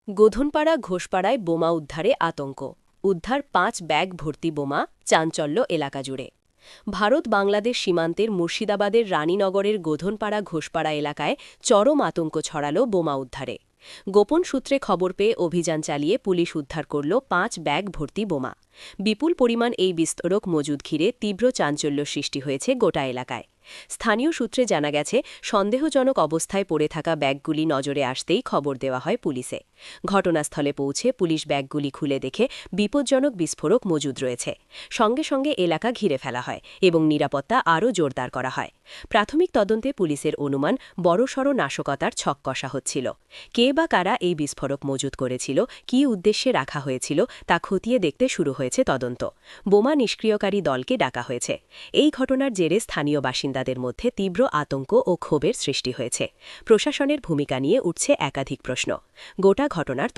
গোধনপাড়া ঘোষপাড়ায় বোমা উদ্ধারে আতঙ্ক। উদ্ধার ৫ ব্যাগ ভর্তি বোমা, চাঞ্চল্য এলাকা জুড়ে। ভারত বাংলাদেশ সীমান্তের মুর্শিদাবাদের রানীনগরের গোধনপাড়া ঘোষপাড়া এলাকায় চরম আতঙ্ক ছড়াল বোমা উদ্ধারে। গোপন সূত্রে খবর পেয়ে অভিযান চালিয়ে পুলিশ উদ্ধার করল ৫ ব্যাগ ভর্তি বোমা। বিপুল পরিমাণ এই বিস্ফোরক মজুদ ঘিরে তীব্র চাঞ্চল্য সৃষ্টি হয়েছে গোটা এলাকায়। স্থানীয় সূত্রে জানা গেছে, সন্দেহজনক অবস্থায় পড়ে থাকা ব্যাগগুলি নজরে আসতেই খবর দেওয়া হয় পুলিশে। ঘটনাস্থলে পৌঁছে পুলিশ ব্যাগগুলি খুলে দেখে বিপজ্জনক বিস্ফোরক মজুদ রয়েছে। সঙ্গে সঙ্গে এলাকা ঘিরে ফেলা হয় এবং নিরাপত্তা আরও জোরদার করা হয়। প্রাথমিক তদন্তে পুলিশের অনুমান, বড়সড় নাশকতার ছক কষা হচ্ছিল। কে বা কারা এই বিস্ফোরক মজুদ করেছিল, কী উদ্দেশ্যে রাখা হয়েছিল তা খতিয়ে দেখতে শুরু হয়েছে তদন্ত। বোমা নিষ্ক্রিয়কারী দলকে ডাকা হয়েছে। এই ঘটনার জেরে স্থানীয় বাসিন্দাদের মধ্যে তীব্র আতঙ্ক ও ক্ষোভের সৃষ্টি হয়েছে। প্রশাসনের ভূমিকা নিয়ে উঠছে একাধিক প্রশ্ন। গোটা ঘটনার তদন্ত